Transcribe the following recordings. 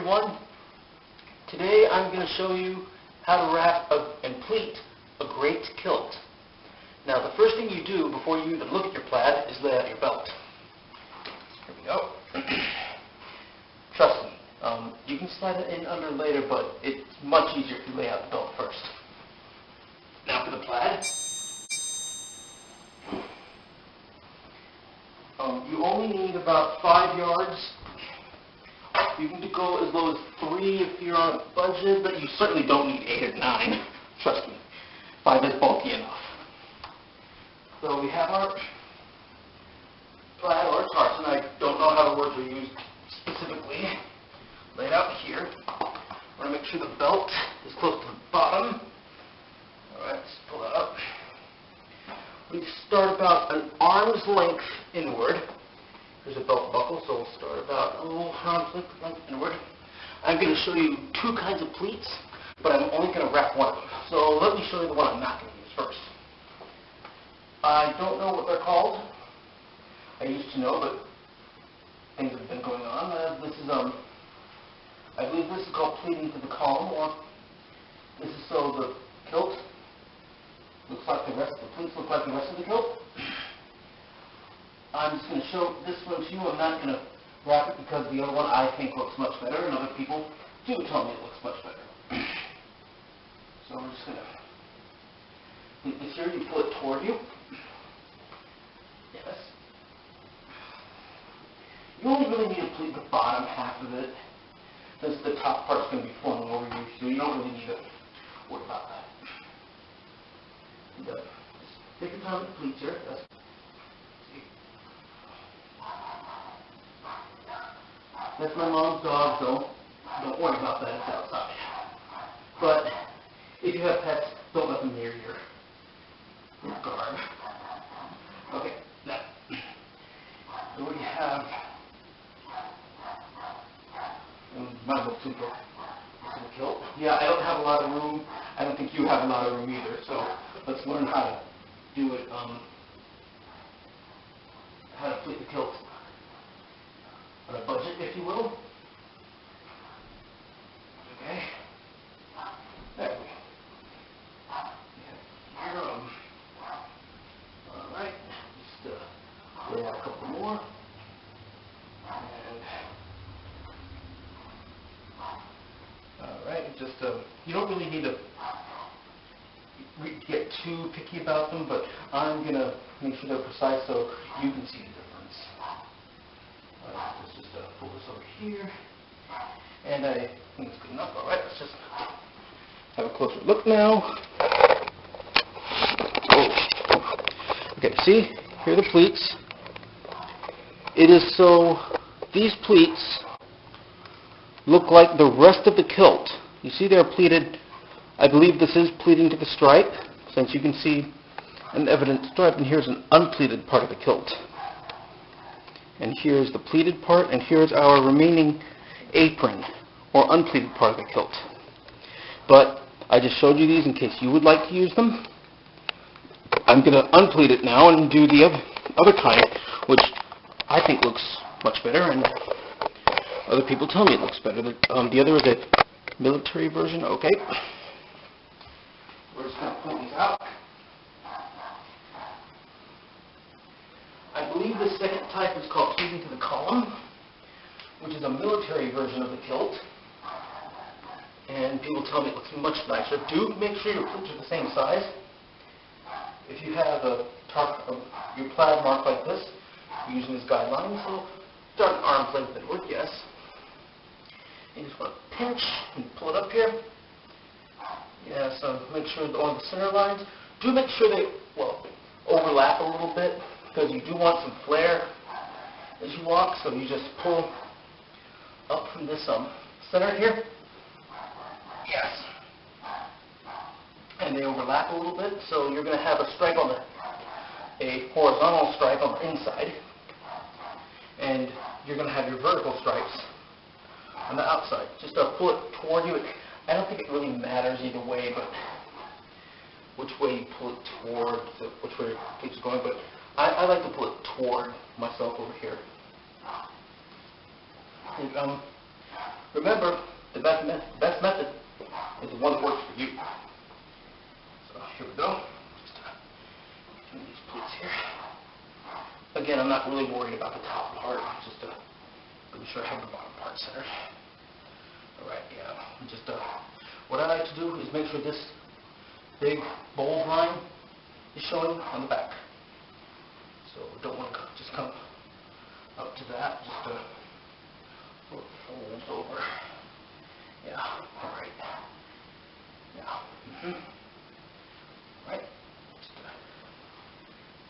everyone. Today I'm going to show you how to wrap and pleat a great kilt. Now the first thing you do before you even look at your plaid is lay out your belt. Here we go. Trust me, you can slide it in under later, but it's much easier if you lay out the belt first. Now for the plaid. You only need about 5 yards. You can go as low as 3 if you're on a budget, but you certainly don't need 8 or 9. Trust me, 5 is bulky enough. So we have our plaid or tartan. I don't know how the words are used specifically. Laid out here. I want to make sure the belt is close to the bottom. Alright, let's pull that up. We start about an arm's length inward. There's a belt buckle, so we'll start about arm's length inward. I'm going to show you 2 kinds of pleats, but I'm only going to wrap one of them. So let me show you the one I'm not going to use first. I don't know what they're called. I used to know, but things have been going on. This is I believe this is called pleating to the column, or this is so the kilt looks like the rest of the pleats look like the rest of the kilt. I'm just going to show this one to you. I'm not going to wrap it because the other one I think looks much better, and other people do tell me it looks much better. So we're just going to pleat this here. You pull it toward you. Yes. You only really need to pleat the bottom half of it, since the top part's going to be flowing over you, so you don't really need to worry about that. And, just take your time with the pleats here. That's my mom's dog, so don't worry about that. It's outside. But if you have pets, don't let them near your garb. Okay, now, so we have my little super kilt. Yeah, I don't have a lot of room. I don't think you have a lot of room either. So let's learn how to do it. How to pleat the kilt on a budget, if you will. Okay. There we go. Alright. Just lay out a couple more. And alright, just you don't really need to get too picky about them, but I'm going to make sure they're precise so you can see the difference. Let's just pull this over here, and I think it's good enough. All right, let's just have a closer look now. Oh. Okay, see, here are the pleats. It is so these pleats look like the rest of the kilt. You see they're pleated. I believe this is pleating to the stripe, since you can see an evident stripe, and here's an unpleated part of the kilt. And here's the pleated part, and here's our remaining apron, or unpleated part of the kilt. But I just showed you these in case you would like to use them. I'm going to unpleat it now and do the other kind, which I think looks much better, and other people tell me it looks better. The other is a military version. Okay. We're just going to pull these out. I believe the second type is called pleating to the column, which is a military version of the kilt. And people tell me it looks much nicer. Do make sure your pleats are the same size. If you have your plaid marked like this, you're using this guideline, so start an arm's length inward, yes. You just want to pinch and pull it up here. Yeah, so make sure on the center lines, do make sure they, overlap a little bit, because you do want some flare as you walk, so you just pull up from this center here. Yes. And they overlap a little bit, so you're going to have a stripe on a horizontal stripe on the inside, and you're going to have your vertical stripes on the outside. Just pull it toward you. I don't think it really matters either way, but which way you pull it toward, which way your pleats are going, but I like to pull it toward myself over here. remember, the best method is the one that works for you. So here we go. Just doing these pleats here. Again, I'm not really worried about the top part. Just making sure I have the bottom part centered. All right, yeah. Just what I like to do is make sure this big bold line is showing on the back. So we don't want to just come up to that. Just fold over. Yeah. All right. Yeah. Right. Just a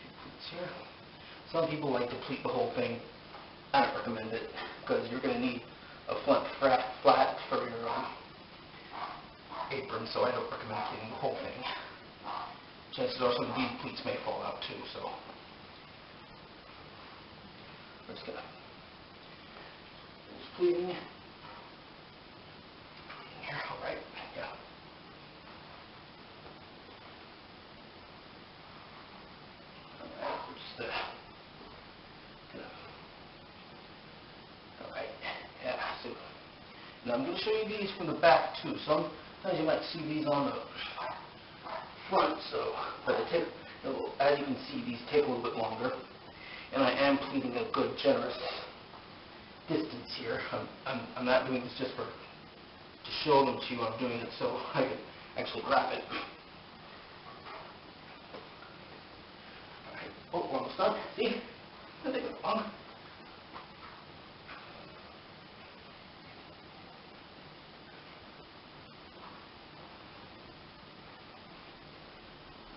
few pleats here. Some people like to pleat the whole thing. I don't recommend it because you're going to need a flat for your apron, so I don't recommend pleating the whole thing. Chances are some of these pleats may fall out too, so we're just going to finish pleating. Here, all right, yeah. All right, we're just all right, yeah. So now I'm going to show you these from the back too. Sometimes you might see these on the front, so but as you can see, these take a little bit longer, and I am pleating a good, generous distance here. I'm not doing this just to show them to you. I'm doing it so I can actually wrap it. All right. Oh, we're almost done. See? That didn't go long.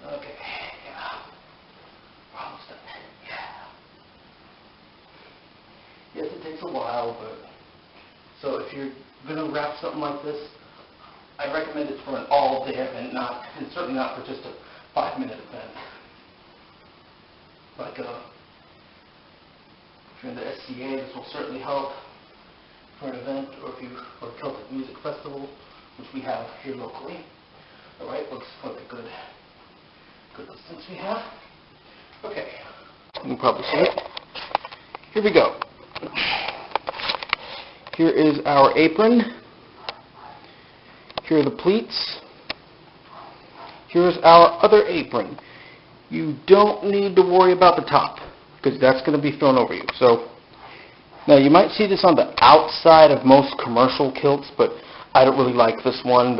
Okay, yeah. We're almost done. Yeah. Yes, it takes a while, but so if you're going to wrap something like this, I recommend it for an all-day event, and certainly not for just a 5-minute event. Like if you're in the SCA, this will certainly help for an event, or if you or Celtic Music Festival, which we have here locally. All right, looks like a good distance we have. Okay, you can probably see it. Here we go. Here is our apron. Here are the pleats. Here's our other apron. You don't need to worry about the top because that's going to be thrown over you. So now you might see this on the outside of most commercial kilts, but I don't really like this one,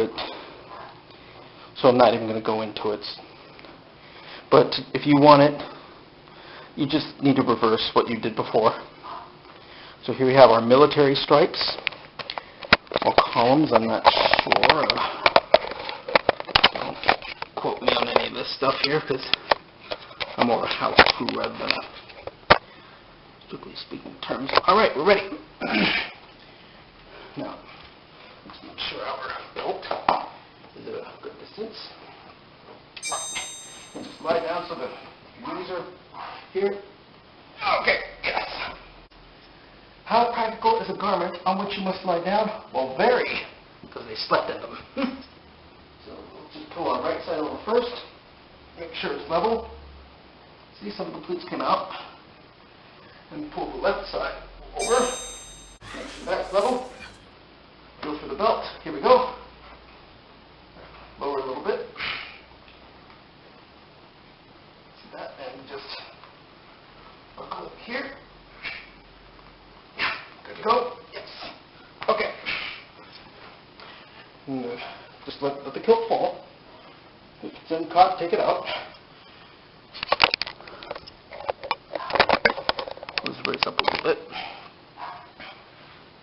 so I'm not even going to go into it. But if you want it, you just need to reverse what you did before. So here we have our military stripes, or columns, I'm not sure. Don't quote me on any of this stuff here, because I'm more of a house crew rather than a strictly speaking terms. All right, we're ready. Now, let's make sure our belt is at a good distance. And just lie down so the knees are here. Okay, yes. How practical is a garment on which you must lie down? Well, very, because they slept in them. So we'll just pull our right side over first. Make sure it's level. See, some of the pleats came out. And pull the left side over. Make sure that's level. Go for the belt. Here we go. Lower a little bit. See that? And just buckle up here. Yeah, good to go. Yes. Okay. And, just let the kilt fall. If it's in caught, take it out. Let's raise up a little bit.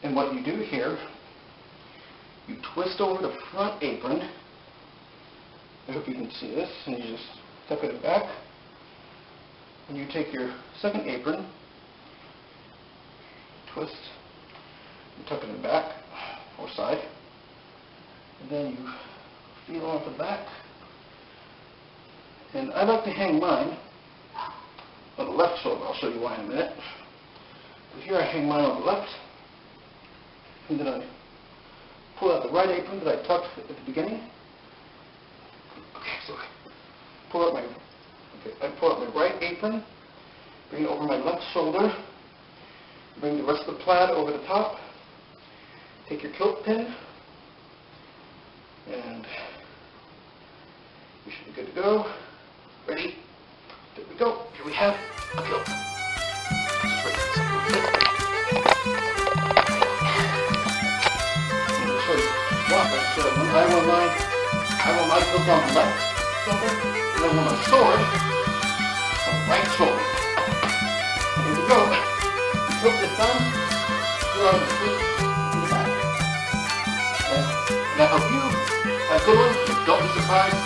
And what you do here, you twist over the front apron. I hope you can see this. And you just tuck it back. And you take your second apron, twist, and tuck it in the back or side. And then you feel off the back. And I like to hang mine on the left shoulder. I'll show you why in a minute. But here I hang mine on the left. And then I pull out the right apron that I tucked at the beginning. Okay, so I pull out my right apron, bring it over my left shoulder, bring the rest of the plaid over the top, Take your kilt pin, and we should be good to go. Ready? There we go. Here we have a kilt. Just break this up a little bit. I'm going to show you one by one line. I want my kilt on the left shoulder, and I want my sword on the right shoulder. Here we go. The kilt is done. You're on the foot in the back. And that help you have good ones. Don't be surprised